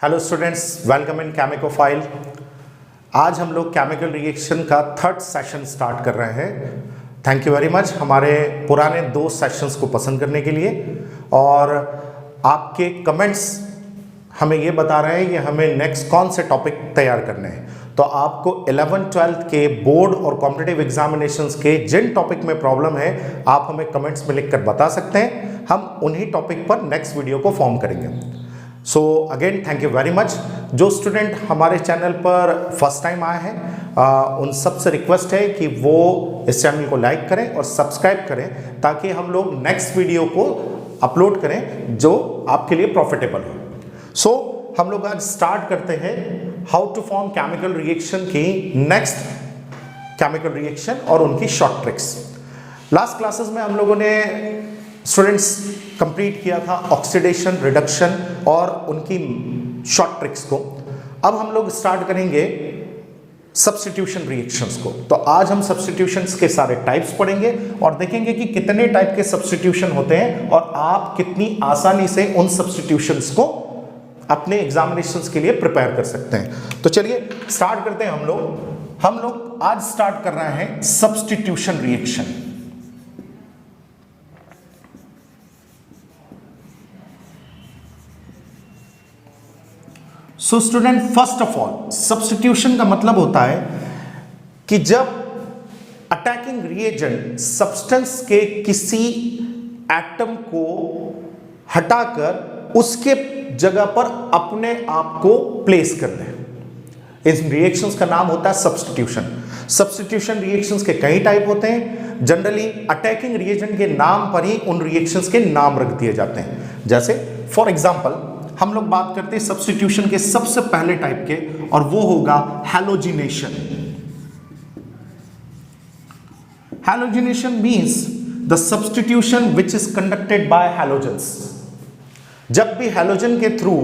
Hello students, welcome in Chemicophile. आज हम लोग केमिकल रिएक्शन का थर्ड सेशन स्टार्ट कर रहे हैं। थैंक यू वेरी मच हमारे पुराने 2 सेशंस को पसंद करने के लिए। और आपके कमेंट्स हमें ये बता रहे हैं कि हमें नेक्स्ट कौन से टॉपिक तैयार करने हैं। तो आपको 11th-12th के बोर्ड और कॉम्पिटिटिव एग्जामिनेशंस के जिन टॉपिक में प्रॉब्लम है आप हमें कमेंट्स में लिखकर बता सकते हैं। हम उन्हीं टॉपिक पर नेक्स्ट वीडियो को फॉर्म करेंगे। So again thank you very much. जो स्टूडेंट हमारे चैनल पर फर्स्ट टाइम आए हैं उन सब से रिक्वेस्ट है कि वो इस चैनल को लाइक करें और सब्सक्राइब करें ताकि हम लोग नेक्स्ट वीडियो को अपलोड करें जो आपके लिए प्रॉफिटेबल हो। सो हम लोग आज स्टार्ट करते हैं how to form chemical reaction की नेक्स्ट केमिकल रिएक्शन और उनकी शॉर्ट ट्रिक्स। लास्ट क्लासेस में हम लोगों ने स्टूडेंट्स कंप्लीट किया था ऑक्सीडेशन, रिडक्शन और उनकी शॉर्ट ट्रिक्स को। अब हम लोग स्टार्ट करेंगे सब्स्टिट्यूशन रिएक्शंस को। तो आज हम सब्स्टिट्यूशंस के सारे टाइप्स पढ़ेंगे और देखेंगे कि कितने टाइप के सब्स्टिट्यूशन होते हैं और आप कितनी आसानी से उन सब्स्टिट्यूशंस को अपने एग्जामिनेशंस के लिए प्रिपेयर कर सकते हैं। तो चलिए स्टार्ट करते हैं। हम लोग आज स्टार्ट कर रहे हैं substitution reaction. So student, first of all substitution का मतलब होता है कि जब अटैकिंग रिएजेंट सब्सटेंस के किसी एटम को हटाकर उसके जगह पर अपने आप को प्लेस कर दे। इस रिएक्शंस का नाम होता है सब्स्टिट्यूशन। सब्स्टिट्यूशन रिएक्शंस के कई टाइप होते हैं। जनरली अटैकिंग रिएजेंट के नाम पर ही उन रिएक्शंस के नाम रख दिए जाते हैं। जैसे फॉर एग्जांपल हम लोग बात करते हैं सब्स्टिट्यूशन के सबसे पहले टाइप के, और वो होगा halogenation. Halogenation means the substitution which is conducted by halogens. जब भी हैलोजन के through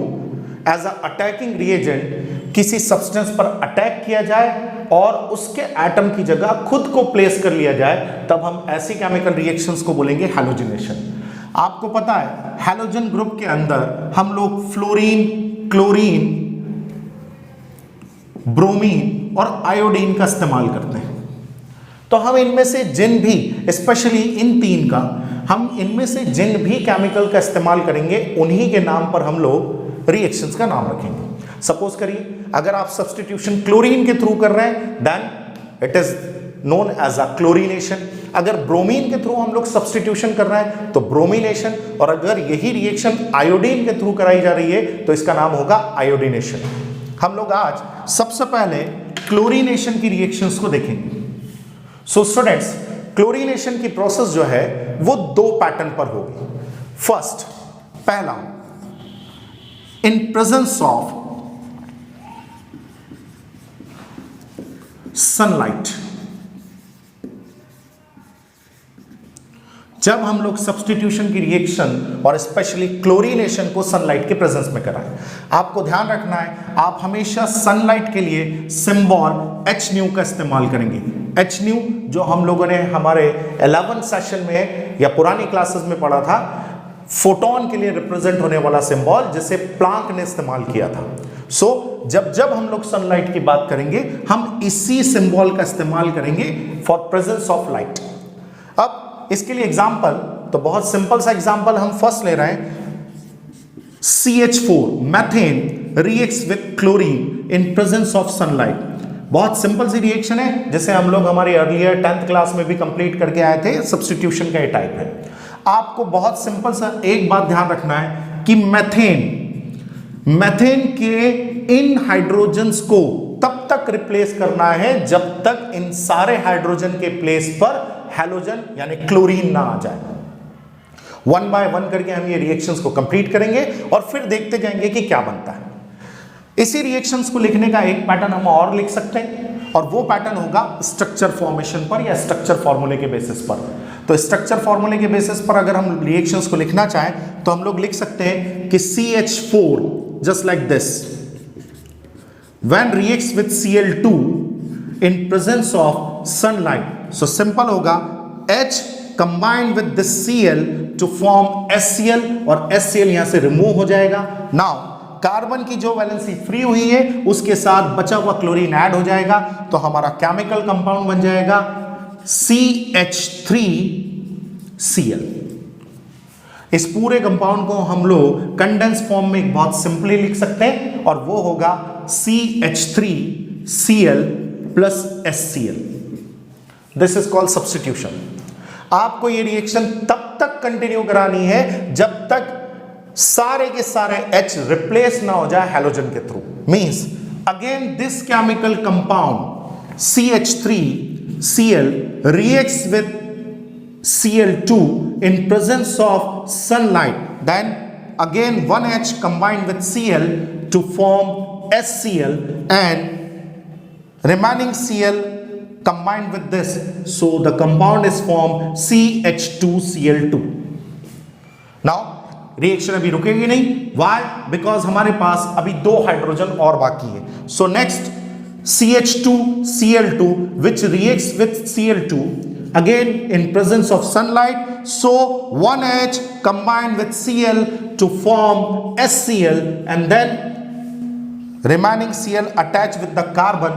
as a attacking reagent किसी सब्सटेंस पर अटैक किया जाए और उसके एटम की जगह खुद को प्लेस कर लिया जाए, तब हम ऐसी केमिकल रिएक्शंस को बोलेंगे हैलोजिनेशन। आपको पता है हैलोजन ग्रुप के अंदर हम लोग फ्लोरीन, क्लोरीन, ब्रोमीन और आयोडीन का इस्तेमाल करते हैं। तो हम इनमें से जिन भी, स्पेशली इन 3 का, हम इनमें से जिन भी केमिकल का इस्तेमाल करेंगे उन्हीं के नाम पर हम लोग रिएक्शंस का नाम रखेंगे। सपोज करिए अगर आप सब्स्टिट्यूशन क्लोरीन के थ्रू कर रहे हैं then it is known as a chlorination. अगर ब्रोमीन के थ्रू हम लोग सब्स्टिट्यूशन कर रहे हैं तो ब्रोमीनेशन, और अगर यही रिएक्शन आयोडीन के थ्रू कराई जा रही है तो इसका नाम होगा आयोडीनेशन। हम लोग आज सबसे पहले क्लोरीनेशन की रिएक्शंस को देखेंगे। सो स्टूडेंट्स, क्लोरीनेशन की प्रोसेस जो है वो 2 पैटर्न पर होगी। फर्स्ट, पहला, इन प्रेजेंस ऑफ सनलाइट। जब हम लोग सब्स्टिट्यूशन की रिएक्शन और स्पेशली क्लोरीनेशन को सनलाइट के प्रेजेंस में कराएं, आपको ध्यान रखना है आप हमेशा सनलाइट के लिए सिंबल HNu का इस्तेमाल करेंगे। HNu जो हम लोगों ने हमारे 11th सेशन में या पुरानी क्लासेस में पढ़ा था, फोटोन के लिए रिप्रेजेंट होने वाला सिंबल जिसे प्लांक ने इस्तेमाल किया था। सो जब हम लोग सनलाइट की बात करेंगे हम इसी सिंबल का इस्तेमाल करेंगे फॉर प्रेजेंस ऑफ लाइट। अब इसके लिए एग्जांपल, तो बहुत सिंपल सा एग्जांपल हम फर्स्ट ले रहे हैं। CH4 methane reacts with chlorine in presence of sunlight. बहुत सिंपल सी रिएक्शन है जिसे हम लोग हमारे अर्लियर 10th क्लास में भी कंप्लीट करके आए थे। सब्स्टिट्यूशन का ये टाइप है। आपको बहुत सिंपल सा एक बात ध्यान रखना है कि मैथेन के इन हाइड्रोजन्स को तब तक रिप्लेस करना है जब तक इन सारे हाइड्रोजन के प्लेस पर हैलोजन यानी क्लोरीन ना आ जाए। 1 बाय 1 करके हम ये रिएक्शंस को कंप्लीट करेंगे और फिर देखते जाएंगे कि क्या बनता है। इसी रिएक्शंस को लिखने का एक पैटर्न हम और लिख सकते हैं और वो पैटर्न होगा स्ट्रक्चर फॉर्मेशन पर या स्ट्रक्चर फॉर्मूले के बेसिस पर। तो स्ट्रक्चर फॉर्मूले के बेसिस पर अगर हम रिएक्शंस को लिखना चाहें तो हम लोग लिख सकते हैं कि CH4 just like this when reacts with Cl2 in presence of sunlight. So simple होगा H combined with this Cl to form HCl और HCl यहां से रिमूव हो जाएगा। नाउ कार्बन की जो वैलेंसी फ्री हुई है उसके साथ बचा हुआ क्लोरीन ऐड हो जाएगा, तो हमारा केमिकल कंपाउंड बन जाएगा CH3Cl। इस पूरे कंपाउंड को हम लोग कंडेंस फॉर्म में बहुत सिंपली लिख सकते हैं और वो होगा CH3Cl plus HCl। This is called substitution. आपको ये रिएक्शन तब तक कंटिन्यू करानी है जब तक सारे के सारे H रिप्लेस ना हो जाए हैलोजन के through. Means again this chemical compound CH3Cl reacts with Cl2 in presence of sunlight, then again one H combined with Cl to form HCl and remaining Cl combined with this, so the compound is formed CH2Cl2। now reaction अभी रुकेगी नहीं। Why? Because हमारे पास अभी 2 hydrogen और बाकी है। So next CH2Cl2 which reacts with Cl2 again in presence of sunlight, so 1H combined with Cl to form HCl and then remaining Cl attached with the carbon,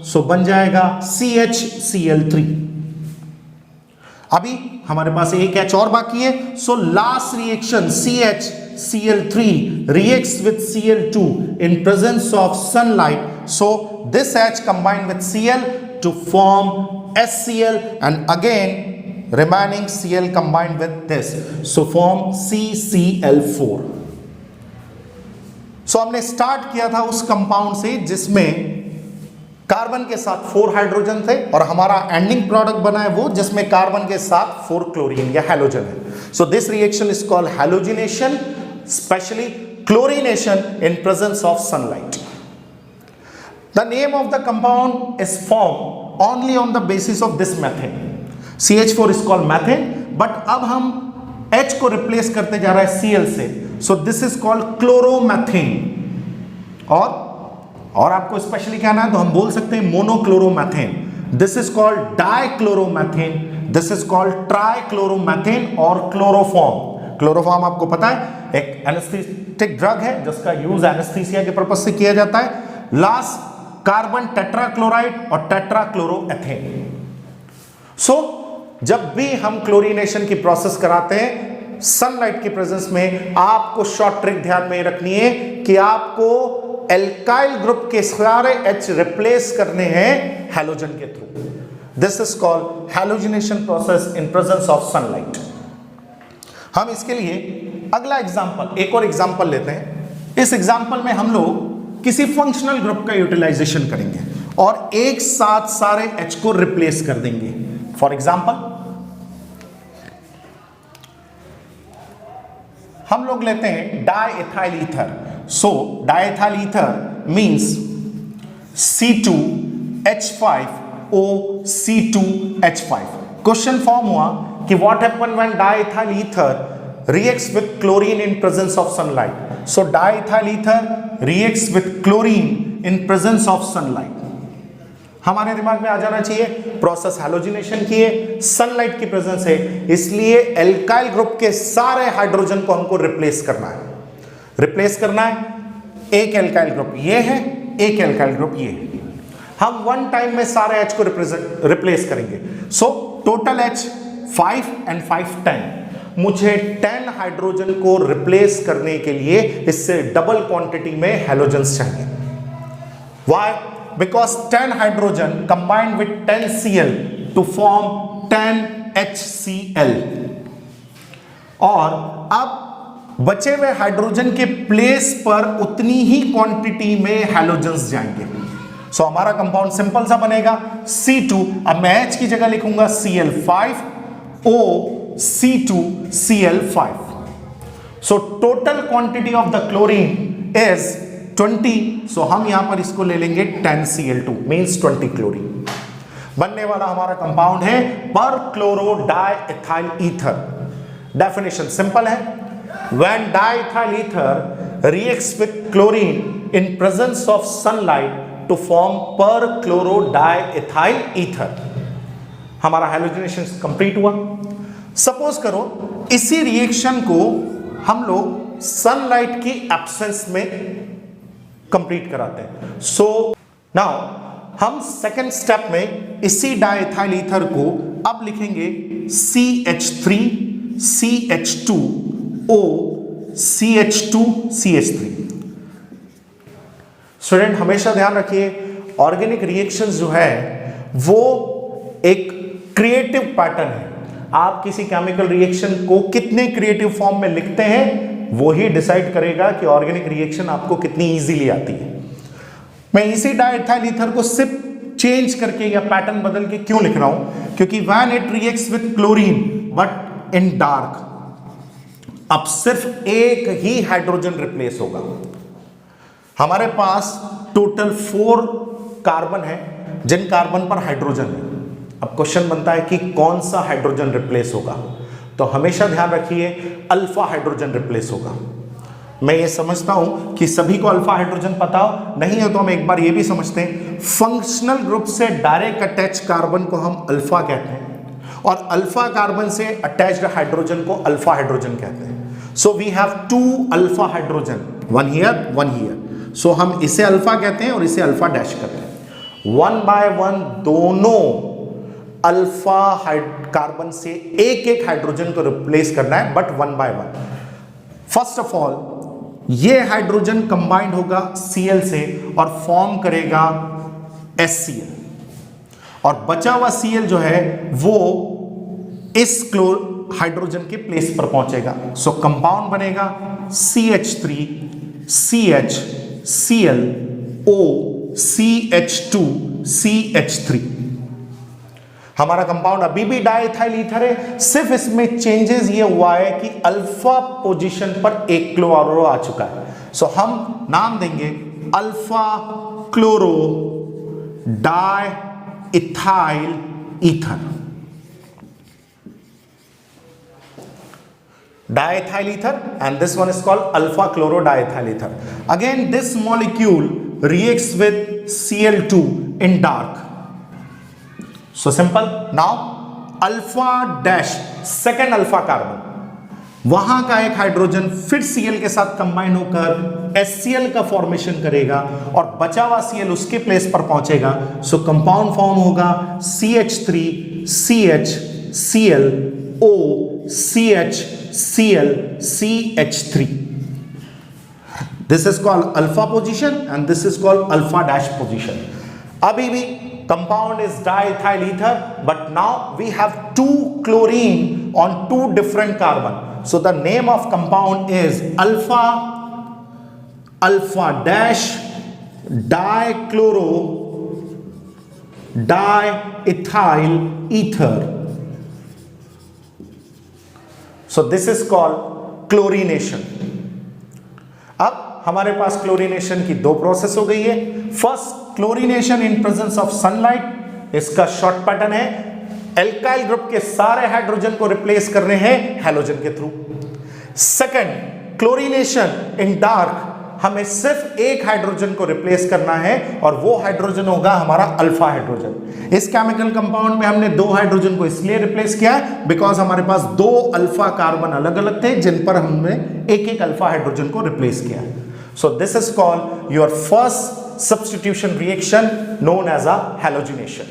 so बन जाएगा CHCl3। अभी हमारे पास एक H और बाकी है। So last reaction CHCl3 reacts with Cl2 in presence of sunlight, so this H combined with Cl to form HCl and again remaining Cl combined with this, so form CCl4। सो हमने start किया था उस compound से जिसमें carbon के साथ 4 hydrogen थे और हमारा एंडिंग प्रोडक्ट बना है वो जिसमें कार्बन के साथ 4 क्लोरीन या हैलोजन है। So this reaction is called halogenation, specially chlorination in presence of sunlight. The name of the compound is form only on the basis of this method. CH4 is called methane, but अब हम H को replace करते जा रहा है Cl से, सो this is called क्लोरोमैथेन। और आपको स्पेशली कहना है तो हम बोल सकते हैं monochloromethane. This is called dichloromethane, this is called trichloromethane और क्लोरोफॉर्म। क्लोरोफॉर्म आपको पता है एक एनेस्थेटिक ड्रग है जिसका यूज एनेस्थीसिया के पर्पस से किया जाता है। लास्ट कार्बन टेट्राक्लोराइड और टेट्राक्लोरोएथेन। सो जब भी हम क्लोरीनेशन की प्रोसेस कराते हैं सनलाइट की प्रेजेंस में, आपको शॉर्ट ट्रिक ध्यान में रखनी है कि आपको एल्काइल ग्रुप के सारे H रिप्लेस करने हैं हैलोजन के through. This is called halogenation process in presence of sunlight. हम इसके लिए अगला एग्जांपल, एक और एग्जांपल लेते हैं। इस एग्जांपल में हम लोग किसी फंक्शनल ग्रुप का यूटिलाइजेशन करेंगे और एक साथ सारे H को रिप्लेस कर देंगे। फॉर एग्जांपल हम लोग लेते हैं diethyl ether. So diethyl ether means C2H5O C2H5। Question form हुआ कि what happen when diethyl ether reacts with chlorine in presence of sunlight. So diethyl ether reacts with chlorine in presence of sunlight. हमारे दिमाग में आ जाना चाहिए process halogenation की है, sunlight की प्रेजेंस है, इसलिए एल्काइल ग्रुप के सारे हाइड्रोजन को हमको रिप्लेस करना है। रिप्लेस करना है, एक एल्काइल ग्रुप ये है, एक एल्काइल ग्रुप ये है। हम वन टाइम में सारे H को रिप्लेस करेंगे। So total H 5 and 5 10। मुझे 10 हाइड्रोजन को रिप्लेस करने के लिए इससे डबल क्वांटिटी में हैलोजन्स चाहिए। Why? Because 10 hydrogen combined with 10 Cl to form 10 HCl। और अब बचे हुए हाइड्रोजन के प्लेस पर उतनी ही क्वांटिटी में हैलोजन्स जाएंगे। सो हमारा कंपाउंड सिंपल सा बनेगा C2। अब मैं H की जगह लिखूंगा Cl5O C2Cl5। So total quantity of the chlorine is 20। सो हम यहां पर इसको ले लेंगे 10 Cl2 मींस 20 क्लोरीन। बनने वाला हमारा कंपाउंड है perchloro diethyl ether. Definition simple है, when diethyl ether reacts with chlorine in presence of sunlight to form perchloro diethyl ether. हमारा हैलोजिनेशन कंप्लीट हुआ। सपोज करो इसी रिएक्शन को हम लोग सनलाइट की एब्सेंस में कंप्लीट कराते हैं। सो नाउ हम सेकेंड स्टेप में इसी डाइथाइल ईथर को अब लिखेंगे CH3 CH2O CH2 CH3। Student हमेशा ध्यान रखिए, ऑर्गेनिक रिएक्शंस जो है वो एक क्रिएटिव पैटर्न है। आप किसी केमिकल रिएक्शन को कितने क्रिएटिव फॉर्म में लिखते हैं वो ही डिसाइड करेगा कि ऑर्गेनिक रिएक्शन आपको कितनी इजीली आती है। मैं इसी डाइथाइल ईथर को सिर्फ चेंज करके या पैटर्न बदल के क्यों लिख रहा हूं, क्योंकि when it reacts with chlorine but in dark, अब सिर्फ एक ही हाइड्रोजन रिप्लेस होगा। हमारे पास टोटल 4 कार्बन है जिन कार्बन पर हाइड्रोजन है। अब क्वेश्चन बनता है कि कौन सा हाइड्रोजन रिप्लेस होगा, तो हमेशा ध्यान रखिए अल्फा हाइड्रोजन रिप्लेस होगा। मैं ये समझता हूं कि सभी को अल्फा हाइड्रोजन पता हो, नहीं है तो हम एक बार ये भी समझते हैं, फंक्शनल ग्रुप से डायरेक्ट अटैच कार्बन को हम अल्फा कहते हैं और अल्फा कार्बन से अटैच्ड हाइड्रोजन को अल्फा हाइड्रोजन कहते हैं। So we have 2 alpha hydrogen, one here. सो हम इसे अल्फा कहते हैं और इसे अल्फा डैश कहते हैं। 1 बाय 1 दोनों अल्फा कार्बन से एक हाइड्रोजन को रिप्लेस करना है, but 1 by 1। First of all ये हाइड्रोजन कंबाइंड होगा Cl से और फॉर्म करेगा HCl और बचा हुआ Cl जो है वो इस हाइड्रोजन के प्लेस पर पहुंचेगा। सो कंपाउंड बनेगा CH3 CH Cl O CH2 CH3। हमारा कंपाउंड अभी भी डाइथाइल ईथर है, सिर्फ इसमें चेंजेस ये हुआ है कि अल्फा पोजीशन पर एक क्लोरो आ चुका है। सो हम नाम देंगे alpha chloro di ethyl ether. Diethyl ether and this one is called alpha chlorodiethyl ether. Again this molecule reacts with Cl2 in dark. So simple. Now alpha dash second alpha carbon, वहां का एक hydrogen फिर Cl के साथ combine होकर HCl का formation करेगा और बचा हुआ Cl उसके प्लेस पर पहुंचेगा। सो कंपाउंड फॉर्म होगा CH3 CH Cl O CH Cl CH3. This is called alpha position and this is called alpha dash position. अभी भी compound is diethyl ether, but now we have 2 chlorine on 2 different carbon. So the name of compound is alpha dash dichloro diethyl ether. So this is called chlorination. अब हमारे पास chlorination की 2 process हो गई है। First chlorination in presence of sunlight, इसका short pattern है alkyl group के सारे हाइड्रोजन को रिप्लेस कर रहे हैं हैलोजन के थ्रू। सेकंड क्लोरीनेशन इन डार्क, हमें सिर्फ एक हाइड्रोजन को रिप्लेस करना है और वो हाइड्रोजन होगा हमारा अल्फा हाइड्रोजन। इस केमिकल कंपाउंड में हमने 2 हाइड्रोजन को इसलिए रिप्लेस किया है बिकॉज हमारे पास 2 अल्फा कार्बन अलग अलग थे जिन पर हमने एक अल्फा हाइड्रोजन को रिप्लेस किया है। So this is called your first substitution reaction known as a halogenation.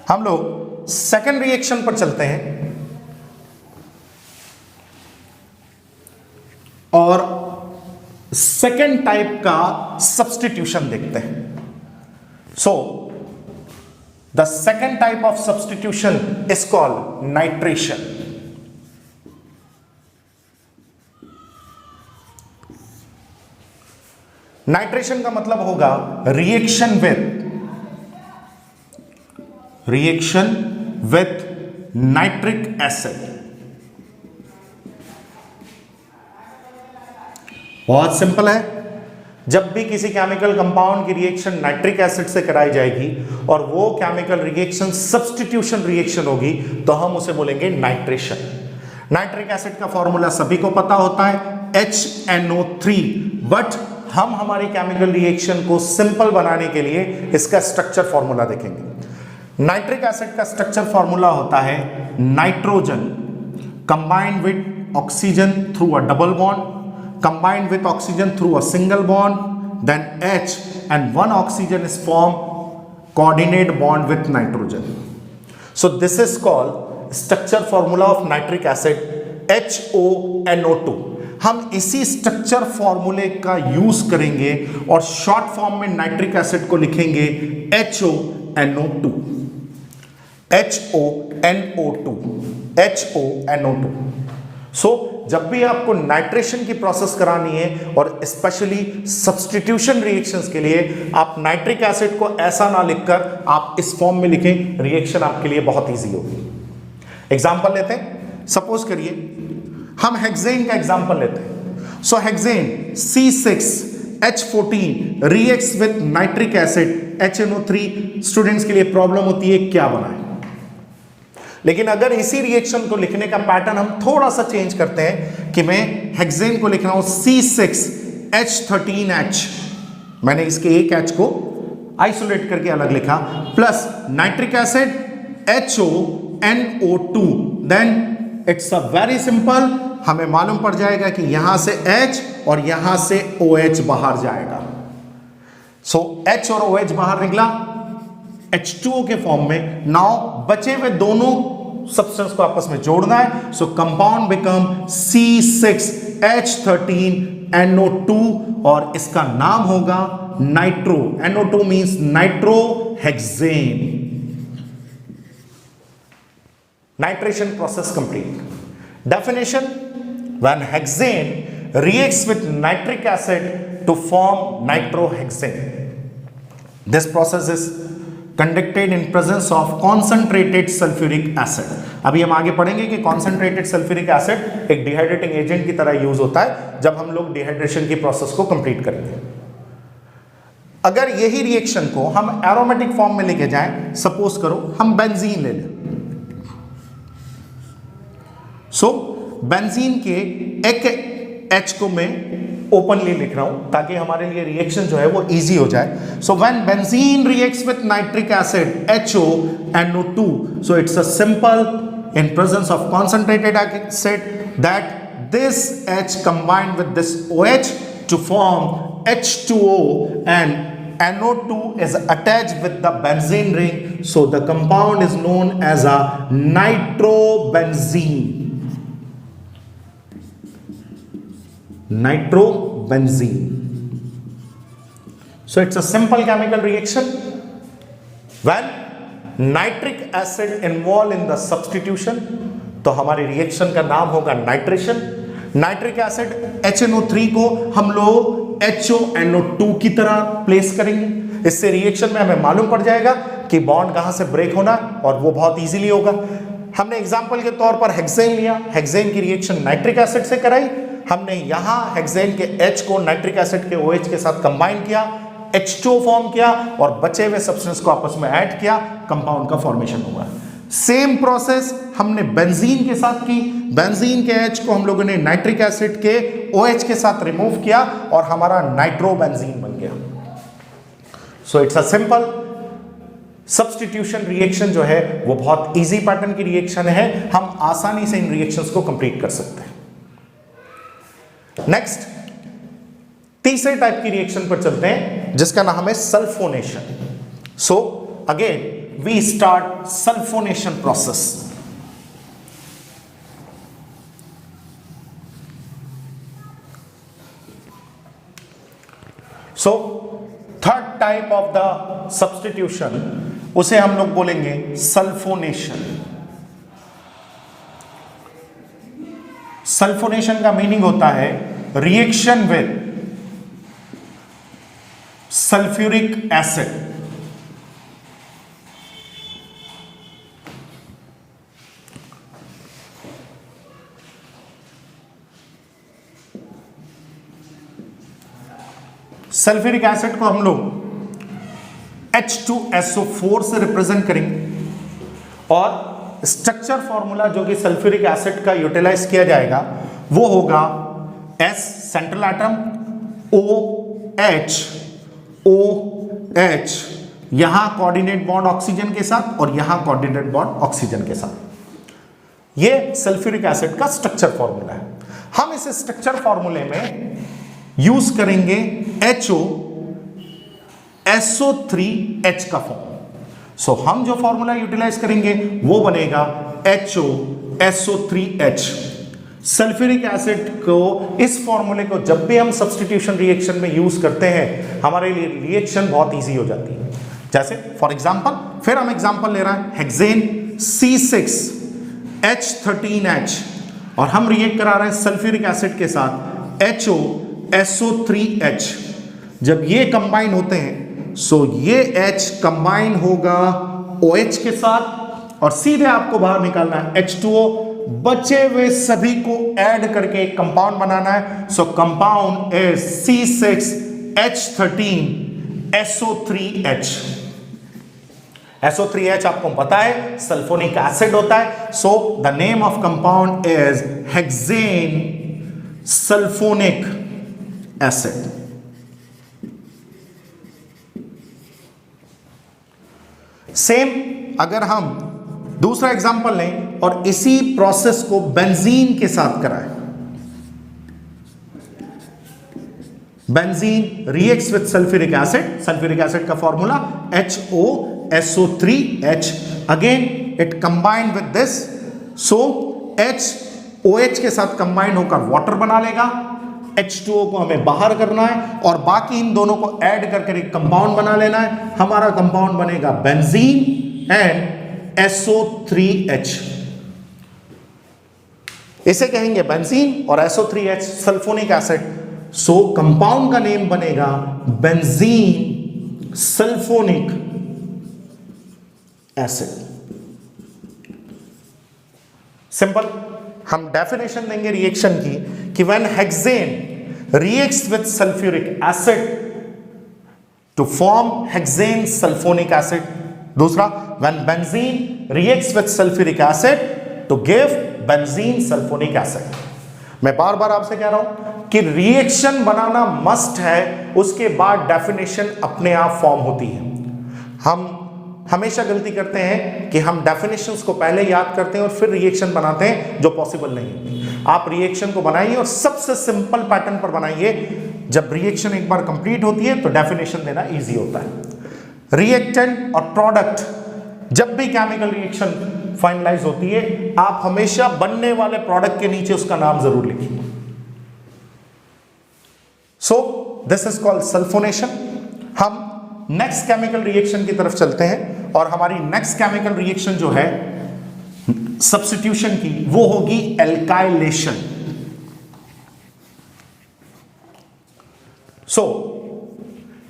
हम लोग सेकेंड रिएक्शन पर चलते हैं और सेकेंड टाइप का सब्स्टिट्यूशन देखते हैं। So the second type of substitution is called nitration. Nitration का मतलब होगा रिएक्शन विथ नाइट्रिक एसिड। बहुत सिंपल है, जब भी किसी केमिकल कंपाउंड की रिएक्शन नाइट्रिक एसिड से कराई जाएगी और वो केमिकल रिएक्शन सब्स्टिट्यूशन रिएक्शन होगी तो हम उसे बोलेंगे नाइट्रेशन। नाइट्रिक एसिड का फॉर्मूला सभी को पता होता है HNO3, बट हम हमारी केमिकल रिएक्शन को सिंपल बनाने के लिए इसका स्ट्रक्चर फॉर्मूला देखेंगे। नाइट्रिक एसिड का स्ट्रक्चर फॉर्मूला होता है nitrogen combined with oxygen through a double bond, combined with oxygen through a single bond, then H, and one oxygen is formed, coordinate bond with nitrogen. So this is called structure formula of nitric acid, HONO2. हम इसी structure फॉर्मूले का use करेंगे और short form में nitric acid को लिखेंगे HONO2, HONO2, HONO2. सो जब भी आपको नाइट्रेशन की प्रोसेस करानी है और स्पेशली सब्स्टिट्यूशन रिएक्शंस के लिए, आप नाइट्रिक एसिड को ऐसा ना लिखकर आप इस फॉर्म में लिखें, रिएक्शन आपके लिए बहुत इजी होगी. एग्जांपल लेते हैं. सपोज करिए हम हेक्सेन का एग्जांपल लेते हैं. So hexane C6H14 reacts with nitric acid HNO3. Students के लिए प्रॉब्लम होती है क्या बनाएं. लेकिन अगर इसी रिएक्शन को लिखने का पैटर्न हम थोड़ा सा चेंज करते हैं कि मैं हेक्सेन को लिख रहा हूं C6H13H, मैंने इसके एक H को आइसोलेट करके अलग लिखा, plus nitric acid HONO2, then it's a very simple. हमें मालूम पड़ जाएगा कि यहां से H और यहां से OH बाहर जाएगा. सो H और OH बाहर निकला H2O के फॉर्म में. नाउ बचे हुए दोनों सब्सटेंस को आपस में जोड़ना है. सो कंपाउंड बिकम C6H13NO2 और इसका नाम होगा nitro. NO2 means nitrohexane. Nitration process complete. Definition: when hexane reacts with nitric acid to form nitrohexane, this process is conducted in presence of concentrated sulfuric acid. अभी हम आगे पढ़ेंगे कि concentrated sulfuric acid एक डिहाइड्रेटिंग एजेंट की तरह use होता है जब हम लोग डिहाइड्रेशन की प्रोसेस को कंप्लीट करेंगे. अगर यही रिएक्शन को हम एरोमेटिक फॉर्म में लेके जाएं, सपोज करो हम बेंजीन ले लें. सो बेंजीन के एक H को मैं ओपनली लिख रहा हूं ताकि हमारे लिए रिएक्शन जो है वो इजी हो जाए. So when benzene reacts with nitric acid HONO2, so it's a simple in presence of concentrated acid that this H combined with this OH to form H2O and NO2 is attached with the benzene ring, so the compound is known as a nitrobenzene. Nitrobenzene. So it's a simple chemical reaction. When nitric acid involved in the substitution, तो हमारी reaction का नाम होगा nitration. Nitric acid HNO3 को हम लोग HONO2 की तरह प्लेस करेंगे. इससे रिएक्शन में हमें मालूम पड़ जाएगा कि बॉन्ड कहां से ब्रेक होना और वो बहुत इजीली होगा. हमने एग्जांपल के तौर पर हेक्सेन लिया. हेक्सेन की रिएक्शन नाइट्रिक एसिड से कराई. हमने यहां हेक्सेन के H को नाइट्रिक एसिड के OH के साथ कंबाइन किया, H2O फॉर्म किया और बचे हुए सब्सटेंस को आपस में ऐड किया, कंपाउंड का फॉर्मेशन हुआ. सेम प्रोसेस हमने बेंजीन के साथ की. बेंजीन के H को हम लोगों ने नाइट्रिक एसिड के OH के साथ रिमूव किया और हमारा नाइट्रोबेंजीन बन गया. So it's a simple substitution reaction जो है वो बहुत इजी पैटर्न की रिएक्शन है. हम आसानी से इन रिएक्शंस को कंप्लीट कर सकते हैं. नेक्स्ट तीसरे टाइप की रिएक्शन पर चलते हैं जिसका नाम है sulphonation. So again we start sulphonation process. So third type of the substitution, उसे हम लोग बोलेंगे सल्फोनेशन. सल्फोनेशन का मीनिंग होता है reaction with sulphuric acid. Sulphuric acid को हम लोग H2SO4 से रिप्रेजेंट करेंगे और स्ट्रक्चर फॉर्मूला जो कि सल्फ्यूरिक एसिड का यूटिलाइज किया जाएगा वो होगा S central atom, OH, OH, यहां कोऑर्डिनेट बॉन्ड ऑक्सीजन के साथ और यहां कोऑर्डिनेट बॉन्ड ऑक्सीजन के साथ. ये सल्फ्यूरिक एसिड का स्ट्रक्चर फॉर्मूला है. हम इस स्ट्रक्चर फॉर्मूले में यूज करेंगे HO SO3H का फॉर्म। सो हम जो फॉर्मूला यूटिलाइज करेंगे वो बनेगा HOSO3H। सल्फ्यूरिक एसिड को, इस फॉर्मूले को जब भी हम सब्स्टिट्यूशन रिएक्शन में यूज करते हैं हमारे लिए रिएक्शन बहुत इजी हो जाती है। जैसे फॉर एग्जांपल, फिर हम एग्जांपल ले रहे हैं हेक्सेन C6H13H और हम रिएक्ट करा रहे हैं सल्फ्यूरिक एसिड के साथ HOSO3H। जब ये कंबाइन होते हैं सो ये H कंबाइन होगा OH के साथ और सीधे आपको बाहर निकालना है H2O। बचे हुए सभी को ऐड करके एक कंपाउंड बनाना है। सो कंपाउंड इज C6H13SO3H। SO3H आपको पता है सल्फोनिक एसिड होता है। So the name of compound is hexane sulphonic acid. Same अगर हम दूसरा एग्जांपल लें और इसी प्रोसेस को बेंजीन के साथ कराएं, benzene reacts with sulphuric acid. Sulphuric acid का formula HOSO3H। Again it combine with this, so OH के साथ कंबाइन होकर वाटर बना लेगा। H2O को हमें बाहर करना है और बाकी इन दोनों को ऐड करके एक कंपाउंड बना लेना है। हमारा कंपाउंड बनेगा बेंजीन एंड SO3H। इसे कहेंगे बेंजीन और SO3H sulphonic acid. So compound का नेम बनेगा बेंजीन सल्फोनिक एसिड। सिंपल। हम डेफिनेशन देंगे रिएक्शन की कि when hexane reacts with sulphuric acid to form hexane sulphonic acid. दूसरा, when benzene reacts with sulphuric acid to give benzene sulphonic acid. मैं बार बार आपसे कह रहा हूं कि रिएक्शन बनाना मस्ट है, उसके बाद डेफिनेशन अपने आप फॉर्म होती है। हम हमेशा गलती करते हैं कि हम डेफिनेशंस को पहले याद करते हैं और फिर रिएक्शन बनाते हैं, जो पॉसिबल नहीं है। आप रिएक्शन को बनाइए और सबसे सिंपल पैटर्न पर बनाइए। जब रिएक्शन एक बार कंप्लीट होती है तो डेफिनेशन देना इजी होता है। रिएक्टेंट और प्रोडक्ट, जब भी केमिकल रिएक्शन फाइनलाइज होती है, आप हमेशा बनने वाले प्रोडक्ट के नीचे उसका नाम जरूर लिखिए। सो दिस इज कॉल्ड सल्फोनेशन। हम नेक्स्ट केमिकल रिएक्शन की तरफ चलते हैं और हमारी नेक्स्ट केमिकल रिएक्शन जो है सब्स्टिट्यूशन की, वो होगी alkylation. So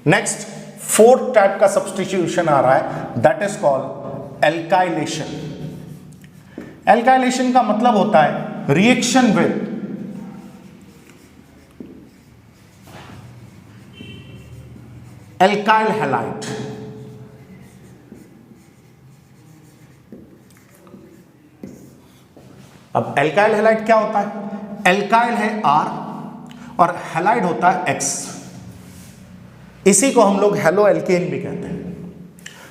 next fourth type का सब्स्टिट्यूशन आ रहा है, that is called alkylation. Alkylation का मतलब होता है रिएक्शन विद एल्काइल हैलाइड। अब एल्काइल हैलाइड क्या होता है? एल्काइल है R और हैलाइड होता है X। इसी को हम लोग हेलो एल्केन भी कहते हैं।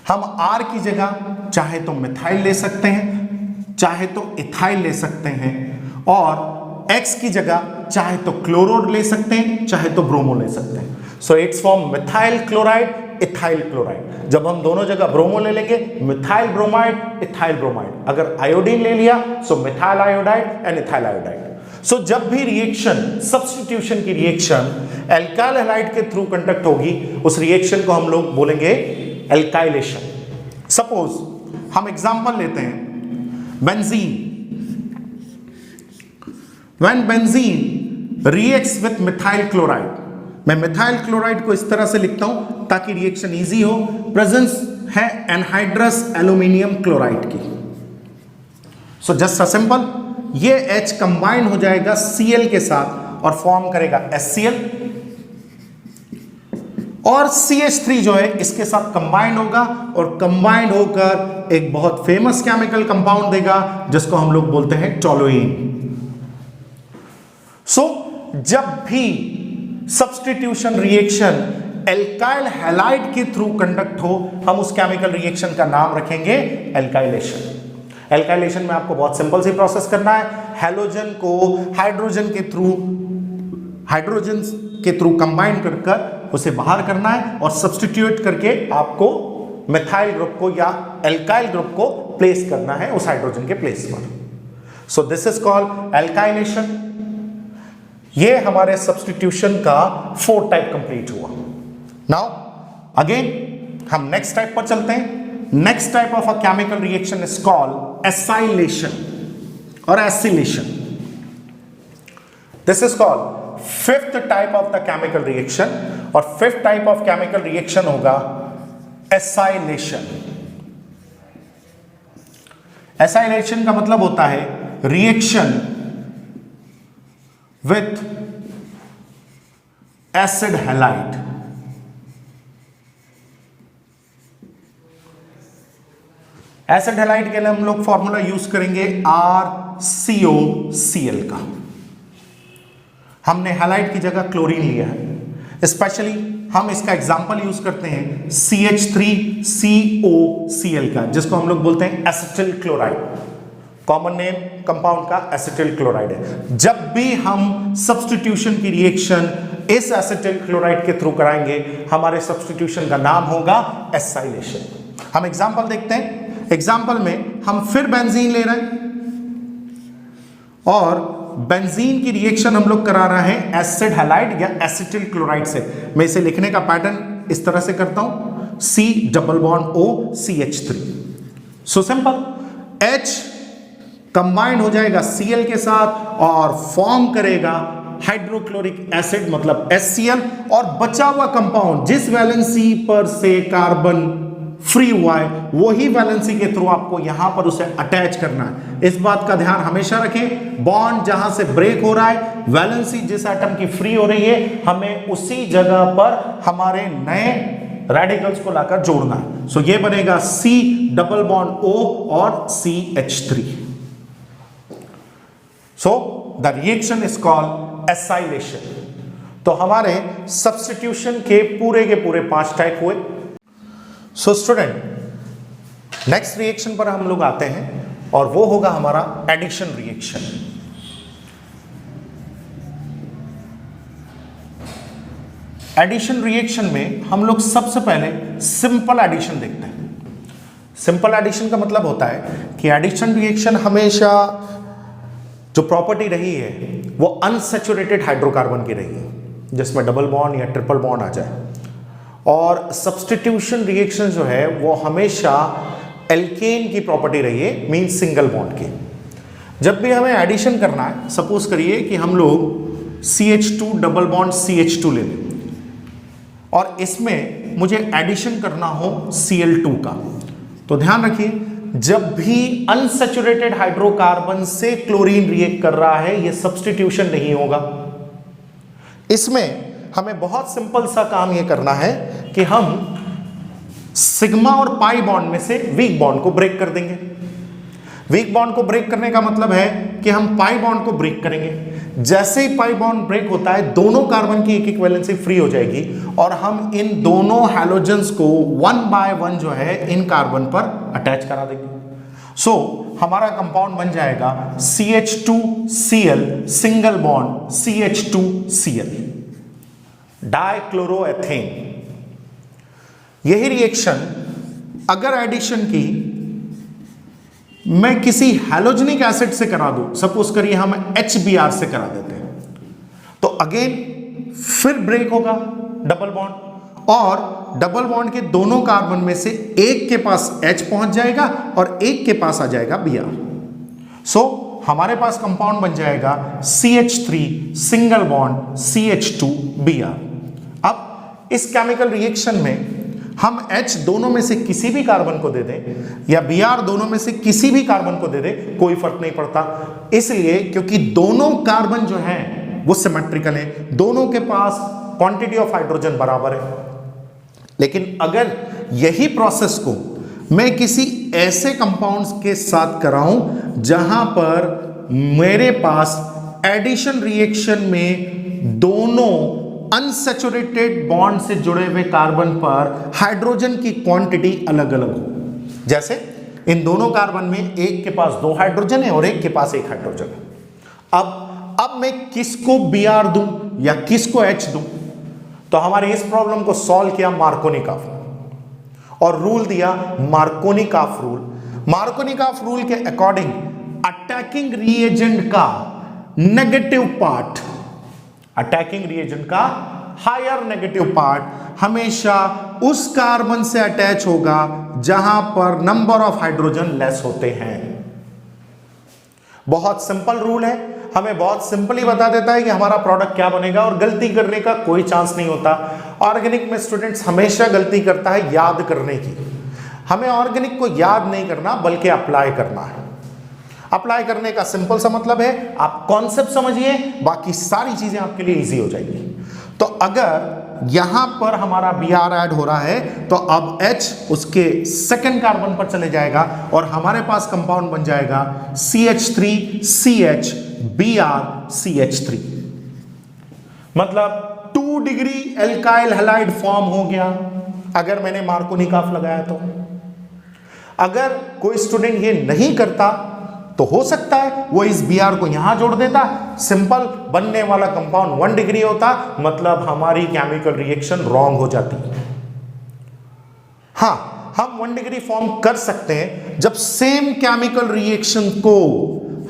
हम R की जगह चाहे तो मिथाइल ले सकते हैं, चाहे तो इथाइल ले सकते हैं, और X की जगह चाहे तो क्लोरो ले सकते हैं, चाहे तो ब्रोमो ले सकते हैं। So it's form methyl chloride, ethyl chloride. जब हम दोनों जगह ब्रोमो ले लेंगे, मिथाइल ब्रोमाइड, इथाइल ब्रोमाइड। अगर आयोडीन ले लिया so methyl iodide and ethyl iodide. So जब भी रिएक्शन, सब्स्टिट्यूशन की रिएक्शन एल्काइल हैलाइड के थ्रू कंडक्ट होगी, उस रिएक्शन को हम लोग बोलेंगे एल्काइलेशन। सपोज हम एग्जांपल लेते हैं benzene. When benzene reacts with methyl chloride, मैं मिथाइल क्लोराइड को इस तरह से लिखता हूं ताकि रिएक्शन इजी हो। प्रेजेंस है एनहाइड्रस एल्यूमिनियम क्लोराइड की। सो जस्ट अ सिंपल, ये H कंबाइन हो जाएगा Cl के साथ और फॉर्म करेगा HCl, और CH3 जो है इसके साथ कंबाइंड होगा और कंबाइंड होकर एक बहुत फेमस केमिकल कंपाउंड देगा जिसको हम लोग बोलते हैं टोलुइन। सो जब भी सब्स्टिट्यूशन रिएक्शन एल्काइल हैलाइड के थ्रू कंडक्ट हो, हम उस केमिकल रिएक्शन का नाम रखेंगे एल्काइलेशन। एल्काइलेशन में आपको बहुत सिंपल सी प्रोसेस करना है। हैलोजन को हाइड्रोजन के थ्रू कंबाइन कर उसे बाहर करना है और सब्स्टिट्यूट करके आपको मिथाइल ग्रुप को या एल्काइल ग्रुप को प्लेस करना है उस हाइड्रोजन के प्लेस पर। So this is called alkylation. ये हमारे सब्स्टिट्यूशन का 4th टाइप कंप्लीट हुआ। नाउ अगेन हम नेक्स्ट टाइप पर चलते हैं। Next type of a chemical reaction is called acylation और acylation. This is called 5th type of the chemical reaction और 5th type of chemical reaction होगा acylation. Acylation का मतलब होता है reaction with acid halide. Acid halide के लिए हम लोग फॉर्मूला यूज करेंगे RCOCl का। हमने हैलाइड की जगह क्लोरीन लिया है। स्पेशली हम इसका एग्जाम्पल यूज करते हैं CH3COCl का, जिसको हम लोग बोलते हैं acetyl chloride. Common name compound का एसिटिल क्लोराइड है। जब भी हम सब्स्टिट्यूशन की रिएक्शन इस एसिटिल क्लोराइड के थ्रू कराएंगे, हमारे सब्स्टिट्यूशन का नाम होगा एसाइलेशन। हम एग्जाम्पल देखते हैं। एग्जाम्पल में हम फिर बेंजीन ले रहे हैं और बेंजीन की रिएक्शन हम लोग करा रहे हैं एसिड हैलाइड या एसिटिल क्लोराइड से। मैं इसे लिखने का पैटर्न इस तरह से करता हूं, C+O CH3। So simple, H combined हो जाएगा Cl के साथ और फॉर्म करेगा हाइड्रोक्लोरिक एसिड मतलब HCl, और बचा हुआ कंपाउंड जिस वैलेंसी पर से कार्बन फ्री हुआ है वही वैलेंसी के थ्रू आपको यहां पर उसे अटैच करना है। इस बात का ध्यान हमेशा रखें, बॉन्ड जहां से ब्रेक हो रहा है, वैलेंसी जिस एटम की फ्री हो रही है, हमें उसी जगह पर हमारे नए रेडिकल्स को लाकर जोड़ना है। सो ये बनेगा C+O और CH3। So the reaction is called acylation. तो हमारे सब्स्टिट्यूशन के पूरे 5 टाइप हुए। सो स्टूडेंट, नेक्स्ट रिएक्शन पर हम लोग आते हैं और वो होगा हमारा एडिशन रिएक्शन। एडिशन रिएक्शन में हम लोग सबसे पहले सिंपल एडिशन देखते हैं। सिंपल एडिशन का मतलब होता है कि एडिशन रिएक्शन हमेशा जो प्रॉपर्टी रही है वो अनसैचुरेटेड हाइड्रोकार्बन की रही है, जिसमें डबल बॉन्ड या ट्रिपल बॉन्ड आ जाए। और सब्स्टिट्यूशन रिएक्शन जो है वो हमेशा एल्केन की प्रॉपर्टी रही है, मीन सिंगल बॉन्ड की। जब भी हमें एडिशन करना है, सपोज करिए कि हम लोग CH2 डबल बॉन्ड CH2 ले लें और इसमें मुझे एडिशन करना हो Cl2 का, तो ध्यान रखिए, जब भी अनसैचुरेटेड हाइड्रोकार्बन से क्लोरीन रिएक्ट कर रहा है, ये सब्स्टिट्यूशन नहीं होगा। इसमें हमें बहुत सिंपल सा काम ये करना है कि हम सिग्मा और पाई बॉन्ड में से वीक बॉन्ड को ब्रेक कर देंगे। वीक बॉन्ड को ब्रेक करने का मतलब है कि हम पाई बॉन्ड को ब्रेक करेंगे। जैसे ही पाई बॉन्ड ब्रेक होता है, दोनों कार्बन की एक वैलेंसी फ्री हो जाएगी और हम इन दोनों हैलोजेंस को 1 बाय 1 जो है इन कार्बन पर अटैच करा देंगे। सो हमारा कंपाउंड बन जाएगा CH2Cl सिंगल बॉन्ड CH2Cl, डाइक्लोरोएथेन। यही रिएक्शन अगर एडिशन की मैं किसी हैलोजेनिक एसिड से करा दूं, सपोज करिए हम HBr से करा देते हैं, तो अगेन फिर ब्रेक होगा डबल बॉन्ड और डबल बॉन्ड के दोनों कार्बन में से एक के पास H पहुंच जाएगा और एक के पास आ जाएगा Br। सो हमारे पास कंपाउंड बन जाएगा CH3 सिंगल बॉन्ड CH2Br। अब इस केमिकल रिएक्शन में हम H दोनों में से किसी भी कार्बन को दे दें या Br दोनों में से किसी भी कार्बन को दे दें, कोई फर्क नहीं पड़ता। इसलिए क्योंकि दोनों कार्बन जो हैं वो सिमेट्रिकल हैं, दोनों के पास क्वांटिटी ऑफ हाइड्रोजन बराबर है। लेकिन अगर यही प्रोसेस को मैं किसी ऐसे कंपाउंड्स के साथ कराऊं जहां पर मेरे पास एडिशन रिएक्शन में दोनों अनसैचुरेटेड बॉन्ड से जुड़े हुए कार्बन पर हाइड्रोजन की क्वांटिटी अलग अलग हो, जैसे इन दोनों कार्बन में एक के पास 2 हाइड्रोजन है और एक के पास 1 हाइड्रोजन है। अब मैं किसको Br दूं या किसको H दूं, तो हमारे इस प्रॉब्लम को सॉल्व किया मार्कोनिकॉफ और रूल दिया मार्कोनिकॉफ रूल। मार्कोनिकॉफ रूल के अकॉर्डिंग अटैकिंग रिएजेंट का नेगेटिव पार्ट, अटैकिंग रिएजेंट का हायर नेगेटिव पार्ट हमेशा उस कार्बन से अटैच होगा जहां पर नंबर ऑफ हाइड्रोजन लेस होते हैं। बहुत सिंपल रूल है, हमें बहुत सिंपली बता देता है कि हमारा प्रोडक्ट क्या बनेगा और गलती करने का कोई चांस नहीं होता। ऑर्गेनिक में स्टूडेंट्स हमेशा गलती करता है याद करने की। हमें ऑर्गेनिक को याद नहीं करना बल्कि अप्लाई करना है। अप्लाई करने का सिंपल सा मतलब है आप कॉन्सेप्ट समझिए, बाकी सारी चीजें आपके लिए इजी हो जाएगी। तो अगर यहां पर हमारा Br ऐड हो रहा है तो अब H उसके सेकंड कार्बन पर चले जाएगा और हमारे पास कंपाउंड बन जाएगा CH3CH Br CH3, मतलब 2 डिग्री एल्काइल हैलाइड फॉर्म हो गया अगर मैंने मार्कोनिकॉफ लगाया तो। अगर कोई स्टूडेंट ये नहीं करता तो हो सकता है वो इस Br को यहां जोड़ देता, सिंपल बनने वाला कंपाउंड 1 डिग्री होता, मतलब हमारी केमिकल रिएक्शन रॉन्ग हो जाती। हां, हम 1 डिग्री फॉर्म कर सकते हैं जब सेम केमिकल रिएक्शन को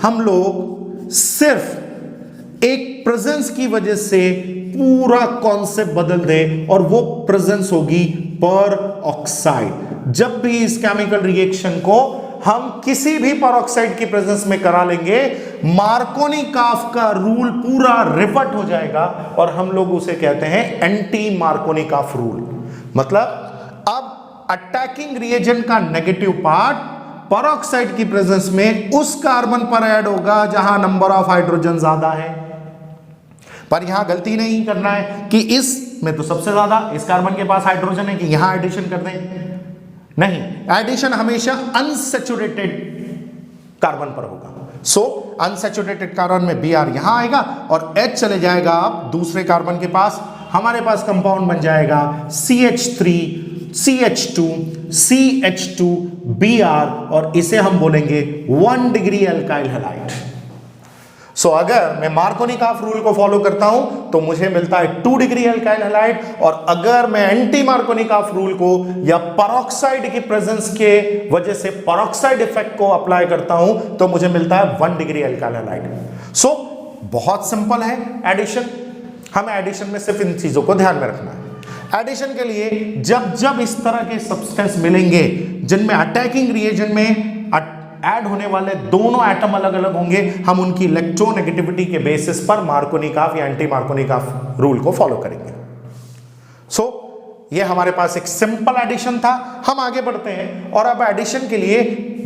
हम लोग सिर्फ एक प्रेजेंस की वजह से पूरा कॉन्सेप्ट बदल दें और वो प्रेजेंस होगी पर ऑक्साइड। जब भी इस केमिकल रिएक्शन को हम किसी भी परऑक्साइड की प्रेजेंस में करा लेंगे, मार्कोनिकॉफ का रूल पूरा रिवर्ट हो जाएगा और हम लोग उसे कहते हैं एंटी मार्कोनिकॉफ रूल। मतलब अब अटैकिंग रिएजेंट का नेगेटिव पार्ट परऑक्साइड की प्रेजेंस में उस कार्बन पर ऐड होगा जहां नंबर ऑफ हाइड्रोजन ज्यादा है। पर यहां गलती नहीं करना है कि इसमें तो सबसे ज्यादा इस कार्बन के पास हाइड्रोजन है कि यहां एडिशन कर दें, नहीं, एडिशन हमेशा अनसैचुरेटेड कार्बन पर होगा। सो अनसैचुरेटेड कार्बन में Br यहां आएगा और H चले जाएगा आप दूसरे कार्बन के पास, हमारे पास कंपाउंड बन जाएगा CH3 CH2 CH2 Br और इसे हम बोलेंगे 1 डिग्री एल्काइल हैलाइड। सो अगर मैं मार्कोनिकॉफ रूल को फॉलो करता हूं तो मुझे मिलता है 2 डिग्री एल्काइल हैलाइड, और अगर मैं एंटी मार्कोनिकॉफ रूल को या परऑक्साइड की प्रेजेंस के वजह से परऑक्साइड इफेक्ट को अप्लाई करता हूं तो मुझे मिलता है 1 डिग्री एल्काइल हैलाइड। सो बहुत सिंपल है एडिशन, हमें एडिशन में सिर्फ इन चीजों को ध्यान में रखना है। एडिशन के लिए जब जब इस तरह के सब्सटेंस मिलेंगे जिनमें अटैकिंग रिएजेंट में ऐड होने वाले दोनों एटम अलग अलग होंगे, हम उनकी इलेक्ट्रोनेगेटिविटी के बेसिस पर मार्कोनिकॉफ या एंटी मार्कोनिकॉफ रूल को फॉलो करेंगे। सो ये हमारे पास एक सिंपल एडिशन था। हम आगे बढ़ते हैं और अब एडिशन के लिए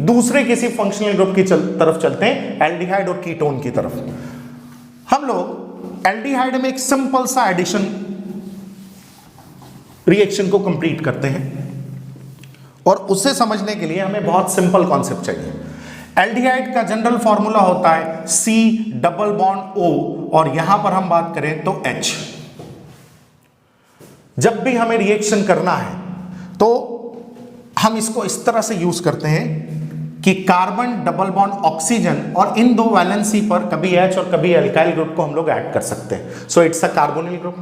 दूसरे किसी फंक्शनल ग्रुप की तरफ चलते हैं, एल्डिहाइड और कीटोन की तरफ। हम लोग एल्डिहाइड में एक सिंपल सा एडिशन रिएक्शन को कंप्लीट करते हैं और उसे समझने के लिए हमें बहुत सिंपल कॉन्सेप्ट चाहिए। एल्डिहाइड का जनरल फॉर्मूला होता है C डबल बॉन्ड O और यहां पर हम बात करें तो H। जब भी हमें रिएक्शन करना है तो हम इसको इस तरह से यूज करते हैं कि कार्बन डबल बॉन्ड ऑक्सीजन और इन दो वैलेंसी पर कभी H और कभी एल्काइल ग्रुप को हम लोग ऐड कर सकते हैं। So it's a carbonyl group.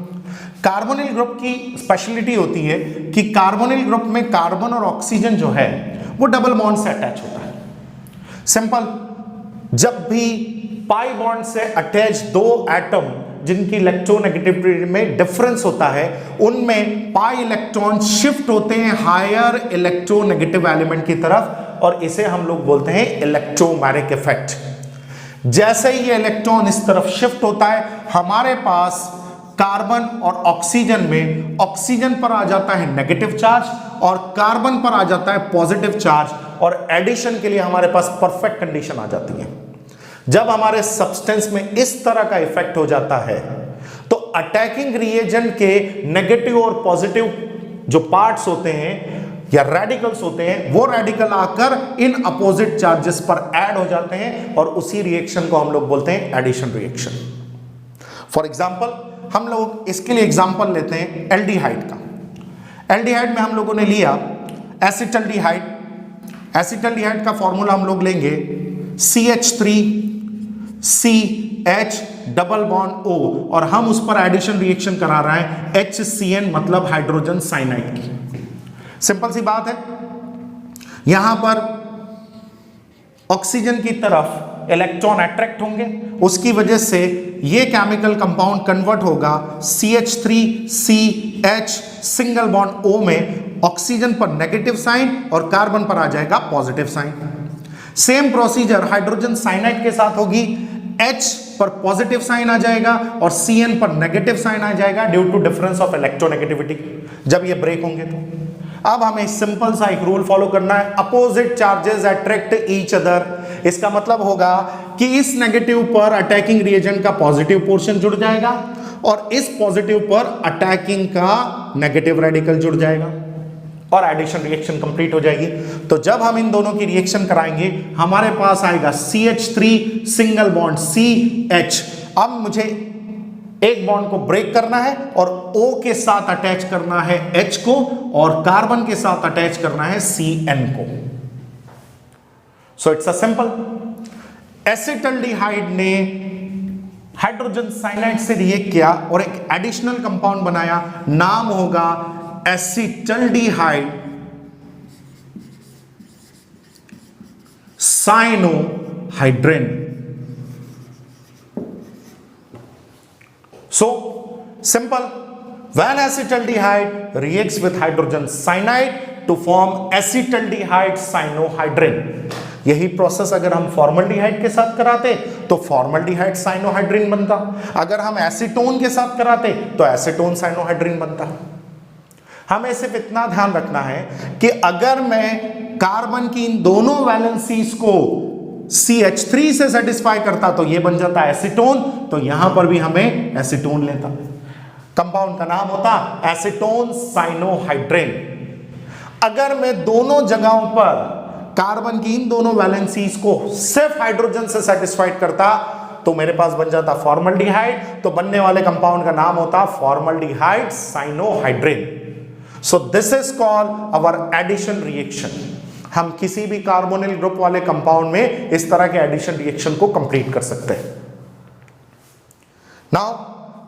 Carbonyl group की स्पेशलिटी होती है कि कार्बोनिल ग्रुप में कार्बन और ऑक्सीजन जो है वो डबल बॉन्ड से अटैच होता है। सिंपल, जब भी पाई बॉन्ड से अटैच दो एटम जिनकी इलेक्ट्रोनेगेटिविटी में डिफरेंस होता है, उनमें पाई इलेक्ट्रॉन शिफ्ट होते हैं हायर इलेक्ट्रोनेगेटिव एलिमेंट की तरफ और इसे हम लोग बोलते हैं इलेक्ट्रोमैग्नेटिक इफेक्ट। जैसे ही ये इलेक्ट्रॉन इस तरफ शिफ्ट होता है, हमारे पास कार्बन और ऑक्सीजन में ऑक्सीजन पर आ जाता है नेगेटिव चार्ज और कार्बन पर आ जाता है पॉजिटिव चार्ज, और एडिशन के लिए हमारे पास परफेक्ट कंडीशन आ जाती है। जब हमारे सब्सटेंस में इस तरह का इफेक्ट हो जाता है तो अटैकिंग रिएजेंट के नेगेटिव और पॉजिटिव जो पार्ट्स होते हैं या रेडिकल्स होते हैं, वो रेडिकल आकर इन अपोजिट चार्जेस पर ऐड हो जाते हैं और उसी रिएक्शन को हम लोग बोलते हैं एडिशन रिएक्शन। फॉर एग्जाम्पल, हम लोग इसके लिए एग्जाम्पल लेते हैं एल्डिहाइड का। एल्डिहाइड में हम लोगों ने लिया एसिटल्डिहाइड। एसिटल्डिहाइड का फॉर्मूला हम लोग लेंगे CH3 CH double bond O और हम उस पर एडिशन रिएक्शन करा रहे हैं HCN मतलब हाइड्रोजन साइनाइड की। सिंपल सी बात है, यहां पर ऑक्सीजन की तरफ इलेक्ट्रॉन अट्रैक्ट होंगे, उसकी वजह से ये केमिकल कंपाउंड कन्वर्ट होगा CH3CH सिंगल बॉन्ड O में, ऑक्सीजन पर नेगेटिव साइन और कार्बन पर आ जाएगा positive sign. Same procedure hydrogen cyanide के साथ होगी, H पर पॉजिटिव साइन आ जाएगा और Cn पर नेगेटिव साइन आ जाएगा due to difference of electronegativity जब ये ब्रेक होंगे। तो अब हमें सिंपल सा एक रूल फॉलो करना है, opposite charges attract each other. इसका मतलब होगा कि इस नेगेटिव पर अटैकिंग रिएजेंट का पॉजिटिव पोर्शन जुड़ जाएगा और इस पॉजिटिव पर अटैकिंग का नेगेटिव रेडिकल जुड़ जाएगा और एडिशन रिएक्शन कंप्लीट हो जाएगी। तो जब हम इन दोनों की रिएक्शन कराएंगे हमारे पास आएगा CH3 सिंगल बॉन्ड CH। अब मुझे एक बॉन्ड को ब्रेक करना है और O के साथ अटैच करना है H को और कार्बन के साथ अटैच करना है Cn को। So it's a simple. Acetaldehyde ने हाइड्रोजन साइनाइड से रिएक्ट किया और एक एडिशनल कंपाउंड बनाया, नाम होगा acetaldehyde cyanohydrin. So simple, when acetaldehyde reacts with hydrogen cyanide to form acetaldehyde cyanohydrin, यही प्रोसेस अगर हम फॉर्मल्डिहाइड के साथ कराते तो फॉर्मल्डिहाइड साइनोहाइड्रिन बनता, अगर हम एसीटोन के साथ कराते तो एसीटोन साइनोहाइड्रिन बनता। हमें सिर्फ इतना ध्यान रखना है कि अगर मैं कार्बन की इन दोनों वैलेंसीज को CH3 से सेटिस्फाई करता तो ये बन जाता एसीटोन, तो यहां पर भी हमें एसीटोन लेता, कंपाउंड का नाम होता एसीटोन साइनोहाइड्रिन। अगर मैं दोनों जगहों पर कार्बन की इन दोनों वैलेंसीज को सिर्फ हाइड्रोजन से सेटिस्फाइड करता तो मेरे पास बन जाता फॉर्मल्डिहाइड, तो बनने वाले कंपाउंड का नाम होता formaldehyde cyanohydrin. So this is called our addition reaction. हम किसी भी कार्बोनिल ग्रुप वाले कंपाउंड में इस तरह के एडिशन रिएक्शन को कंप्लीट कर सकते हैं। नाउ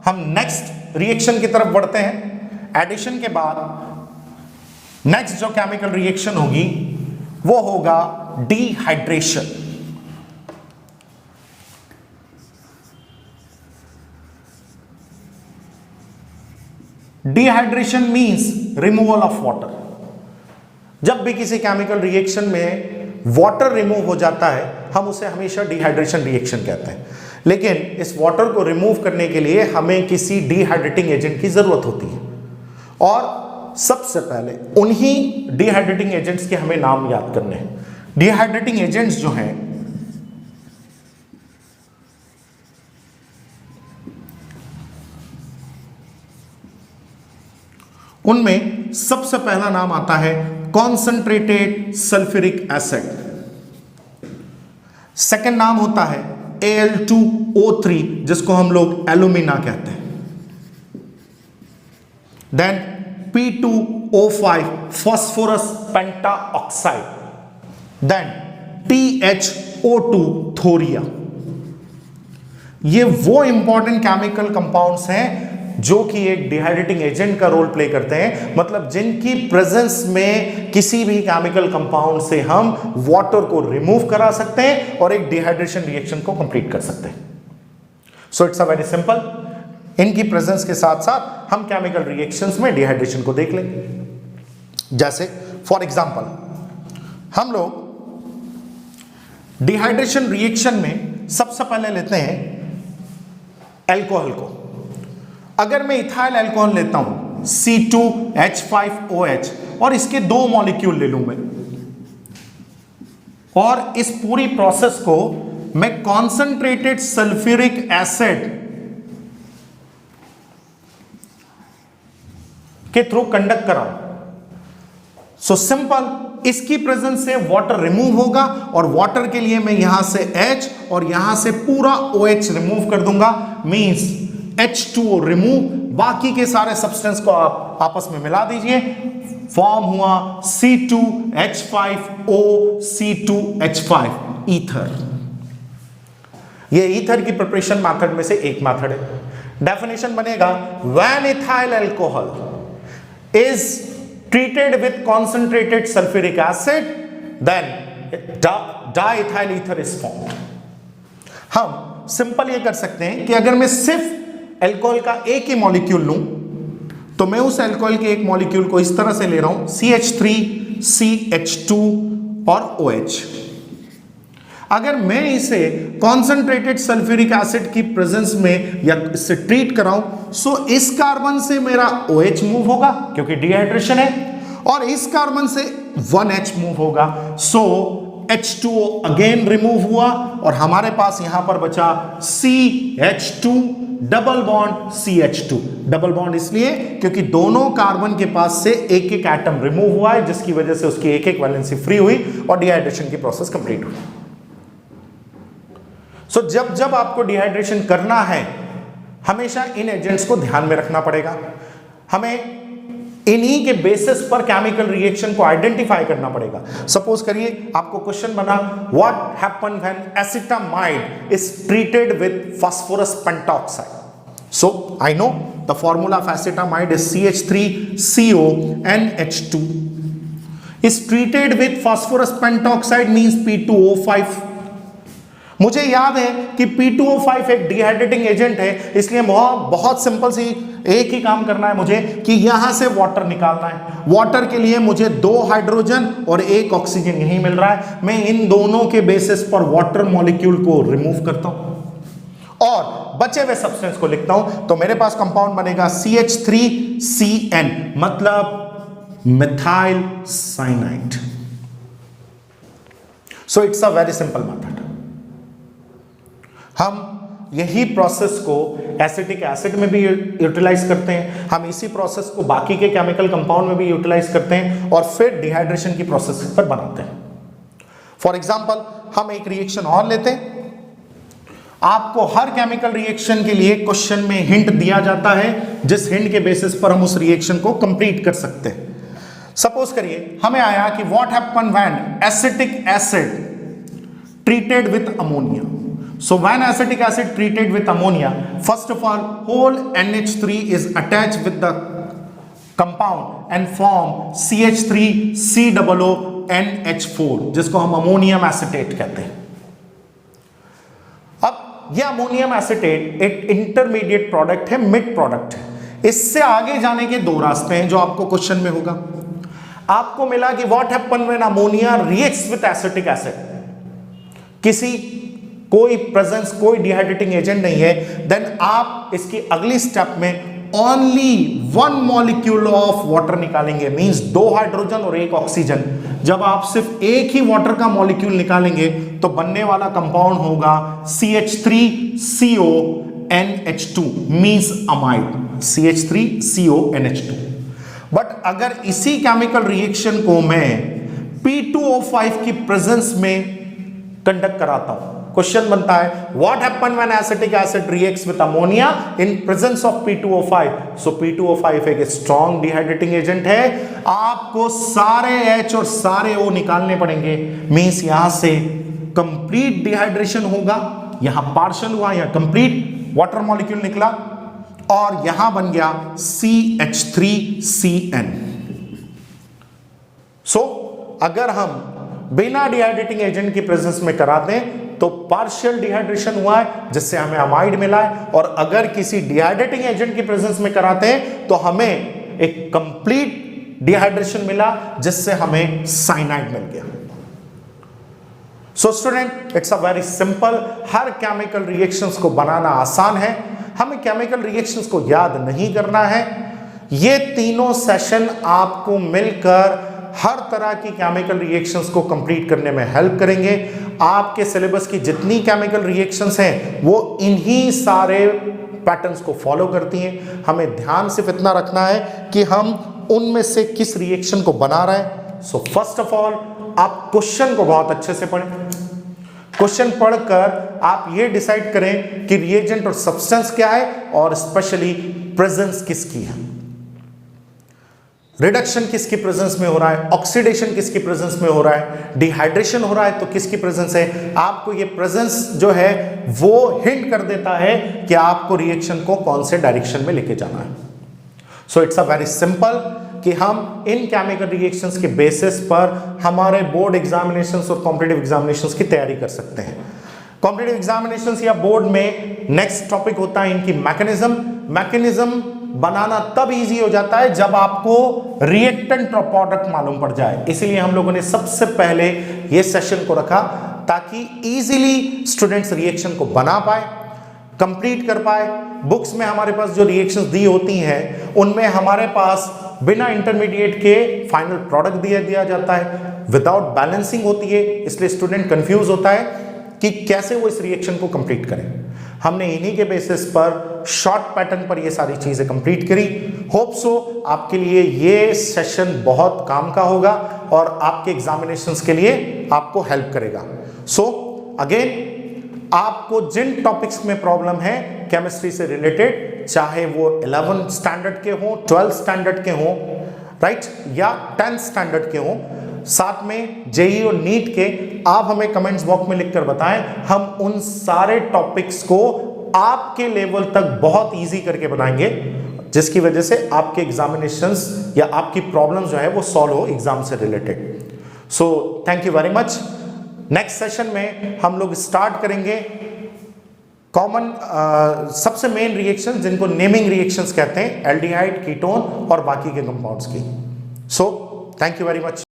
हम नेक्स्ट रिएक्शन की तरफ बढ़ते हैं। एडिशन के बाद नेक्स्ट जो केमिकल रिएक्शन होगी वो होगा dehydration. Dehydration means removal of water. जब भी किसी केमिकल रिएक्शन में वाटर रिमूव हो जाता है हम उसे हमेशा डिहाइड्रेशन रिएक्शन कहते हैं, लेकिन इस वाटर को रिमूव करने के लिए हमें किसी डिहाइड्रेटिंग एजेंट की जरूरत होती है और सबसे पहले उन्हीं डिहाइड्रेटिंग एजेंट्स के हमें नाम याद करने हैं। डिहाइड्रेटिंग एजेंट्स जो हैं उनमें सबसे पहला नाम आता है कॉन्सेंट्रेटेड सल्फ्यूरिक एसिड। सेकंड नाम होता है Al2O3 जिसको हम लोग एल्यूमिना कहते हैं। Then P2O5 phosphorus pentoxide. Then THO2 thoria. ये वो इंपॉर्टेंट केमिकल कंपाउंड्स हैं जो कि एक डिहाइड्रेटिंग एजेंट का रोल प्ले करते हैं, मतलब जिनकी प्रेजेंस में किसी भी केमिकल कंपाउंड से हम वाटर को रिमूव करा सकते हैं और एक डिहाइड्रेशन रिएक्शन को कंप्लीट कर सकते हैं। So it's a very simple. इनकी प्रेजेंस के साथ साथ हम केमिकल रिएक्शंस में डिहाइड्रेशन को देख लेंगे। जैसे फॉर एग्जांपल हम लोग डिहाइड्रेशन रिएक्शन में सबसे पहले लेते हैं अल्कोहल को। अगर मैं इथाइल अल्कोहल लेता हूं C2H5OH और इसके दो मॉलिक्यूल ले लूं मैं और इस पूरी प्रोसेस को मैं कॉन्सेंट्रेटेड सल्फ्यूरिक एसिड के थ्रू कंडक्ट कराऊं, सो सिंपल, इसकी प्रेजेंस से वाटर रिमूव होगा और वाटर के लिए मैं यहां से H और यहां से पूरा OH रिमूव कर दूंगा, मींस H2O रिमूव, बाकी के सारे सब्सटेंस को आप आपस में मिला दीजिए, फॉर्म हुआ C2H5O C2H5 ईथर। ये ईथर की प्रिपरेशन मेथड में से एक मेथड है। डेफिनेशन बनेगा when ethyl alcohol is treated with concentrated sulphuric acid then diethyl ether is formed. हम सिंपल ये कर सकते हैं कि अगर मैं सिर्फ अल्कोहल का एक ही मॉलिक्यूल लूं तो मैं उस अल्कोहल के एक मॉलिक्यूल को इस तरह से ले रहा हूं CH3 CH2 और OH। अगर मैं इसे कॉन्सेंट्रेटेड सल्फ्यूरिक एसिड की प्रेजेंस में या इससे ट्रीट कराऊं सो इस कार्बन से मेरा OH मूव होगा क्योंकि डिहाइड्रेशन है, और इस कार्बन से 1H मूव होगा सो H2O अगेन रिमूव हुआ और हमारे पास यहां पर बचा CH2 double bond CH2। Double bond इसलिए क्योंकि दोनों कार्बन के पास से एक एक एटम रिमूव हुआ है जिसकी वजह से उसकी एक एक वैलेंसी फ्री हुई और डिहाइड्रेशन की प्रोसेस कंप्लीट हुई। सो जब जब आपको डिहाइड्रेशन करना है हमेशा इन एजेंट्स को ध्यान में रखना पड़ेगा। हमें इन्हीं के बेसिस पर केमिकल रिएक्शन को आइडेंटिफाई करना पड़ेगा। सपोज करिए आपको क्वेश्चन बना what happen when acetamide is treated with phosphorus pentoxide. So I know the formula of acetamide is CH3CONH2 is treated with phosphorus pentoxide means P2O5। मुझे याद है कि P2O5 एक डिहाइड्रेटिंग एजेंट है, इसलिए बहुत सिंपल सी एक ही काम करना है मुझे कि यहां से वाटर निकालना है। वाटर के लिए मुझे 2 हाइड्रोजन और 1 ऑक्सीजन यही मिल रहा है। मैं इन दोनों के बेसिस पर वाटर मॉलिक्यूल को रिमूव करता हूं और बचे हुए सब्सटेंस को लिखता हूं तो मेरे पास कंपाउंड बनेगा CH3CN मतलब methyl cyanide. So it's a very simple method. हम यही प्रोसेस को एसिटिक एसिड में भी यूटिलाइज करते हैं, हम इसी प्रोसेस को बाकी के केमिकल कंपाउंड में भी यूटिलाइज करते हैं और फिर डिहाइड्रेशन की प्रोसेस पर बनाते हैं। फॉर एग्जांपल हम एक रिएक्शन और लेते हैं। आपको हर केमिकल रिएक्शन के लिए क्वेश्चन में हिंट दिया जाता है जिस हिंट के बेसिस पर हम उस रिएक्शन को कंप्लीट कर सकते हैं। सपोज करिए हमें आया कि what happen when acetic acid treated with ammonia. So when acetic acid treated with ammonia, first of all, whole NH3 is attached with the compound and form CH3COONH4 जिसको हम अमोनियम एसिटेट कहते हैं। अब यह अमोनियम एसिटेट एक intermediate product है, mid product है। इससे आगे जाने के 2 रास्ते हैं जो आपको क्वेश्चन में होगा। आपको मिला कि what happen when ammonia reacts with acetic acid, किसी कोई प्रेजेंस कोई डिहाइड्रेटिंग एजेंट नहीं है, देन आप इसकी अगली स्टेप में ओनली 1 मॉलिक्यूल ऑफ वाटर निकालेंगे, मींस 2 हाइड्रोजन और 1 ऑक्सीजन। जब आप सिर्फ एक ही वाटर का मॉलिक्यूल निकालेंगे तो बनने वाला कंपाउंड होगा CH3CONH2 means amide, CH3CONH2। But अगर इसी केमिकल रिएक्शन को मैं P2O5 की प्रेजेंस में कंडक्ट कराता हूं, क्वेश्चन बनता है what happen when acetic acid reacts with ammonia in presence of P2O5। So P2O5 एक स्ट्रॉन्ग डिहाइड्रेटिंग एजेंट है। आपको सारे H और सारे O निकालने पड़ेंगे, मींस यहां से कंप्लीट डिहाइड्रेशन होगा, यहां पार्शियल हुआ, यहां कंप्लीट वाटर मॉलिक्यूल निकला और यहां बन गया CH3CN। सो अगर हम बिना डिहाइड्रेटिंग एजेंट की प्रेजेंस में कराते हैं तो पार्शियल डिहाइड्रेशन हुआ है जिससे हमें अमाइड मिला है, और अगर किसी डिहाइड्रेटिंग एजेंट की प्रेजेंस में कराते हैं तो हमें एक कंप्लीट डिहाइड्रेशन मिला जिससे हमें साइनाइड मिल गया। So student it's a very simple. Her chemical reactions को बनाना आसान है, हमें केमिकल रिएक्शंस को याद नहीं करना है। ये तीनों सेशन आपको मिलकर हर तरह की केमिकल रिएक्शंस को कंप्लीट करने में हेल्प करेंगे। आपके सिलेबस की जितनी केमिकल रिएक्शंस हैं वो इन्हीं सारे पैटर्न्स को फॉलो करती हैं। हमें ध्यान सिर्फ इतना रखना है कि हम उनमें से किस रिएक्शन को बना रहे हैं। सो फर्स्ट ऑफ ऑल आप क्वेश्चन को बहुत अच्छे से पढ़ें। क्वेश्चन पढ़कर आप ये डिसाइड करें कि रिएजेंट और सब्सटेंस क्या है और स्पेशली प्रेजेंस किसकी है। रिडक्शन किसकी प्रेजेंस में हो रहा है, ऑक्सीडेशन किसकी प्रेजेंस में हो रहा है, डिहाइड्रेशन हो रहा है तो किसकी प्रेजेंस है। आपको ये प्रेजेंस जो है वो हिंट कर देता है कि आपको रिएक्शन को कौन से डायरेक्शन में लेके जाना है। So it's a very simple कि हम इन केमिकल रिएक्शंस के बेसिस पर हमारे बोर्ड एग्जामिनेशंस और कॉम्पिटिटिव एग्जामिनेशंस की तैयारी कर सकते हैं। कॉम्पिटिटिव एग्जामिनेशंस या बोर्ड में नेक्स्ट टॉपिक होता है इनकी मैकेनिज्म बनाना तब इजी हो जाता है जब आपको रिएक्टेंट प्रोडक्ट मालूम पड़ जाए। इसीलिए हम लोगों ने सबसे पहले ये सेशन को रखा ताकि इजीली स्टूडेंट्स रिएक्शन को बना पाए, कंप्लीट कर पाए। बुक्स में हमारे पास जो रिएक्शंस दी होती हैं उनमें हमारे पास बिना इंटरमीडिएट के फाइनल प्रोडक्ट दिया जाता है, विदाउट बैलेंसिंग होती है, इसलिए स्टूडेंट कंफ्यूज होता है कि कैसे वो इस रिएक्शन को कंप्लीट करें। हमने इन्हीं के बेसिस पर शॉर्ट पैटर्न पर ये सारी चीजें कंप्लीट करी। होप सो आपके लिए ये सेशन बहुत काम का होगा और आपके एग्जामिनेशंस के लिए आपको हेल्प करेगा। सो अगेन आपको जिन टॉपिक्स में प्रॉब्लम है केमिस्ट्री से रिलेटेड, चाहे वो 11th स्टैंडर्ड के हों, 12th स्टैंडर्ड के हों, राइट, या 10th स्टैंडर्ड के हों, साथ में जेईई और नीट के, आप हमें कमेंट्स बॉक्स में लिखकर बताएं। हम उन सारे टॉपिक्स को आपके लेवल तक बहुत इजी करके बनाएंगे जिसकी वजह से आपके एग्जामिनेशंस या आपकी प्रॉब्लम जो है वो सॉल्व हो एग्जाम से related. So thank you very much. Next session में हम लोग स्टार्ट करेंगे कॉमन सबसे मेन रिएक्शन जिनको नेमिंग रिएक्शंस कहते हैं, एल्डिहाइड, कीटोन और बाकी के कंपाउंड्स की। So thank you very much.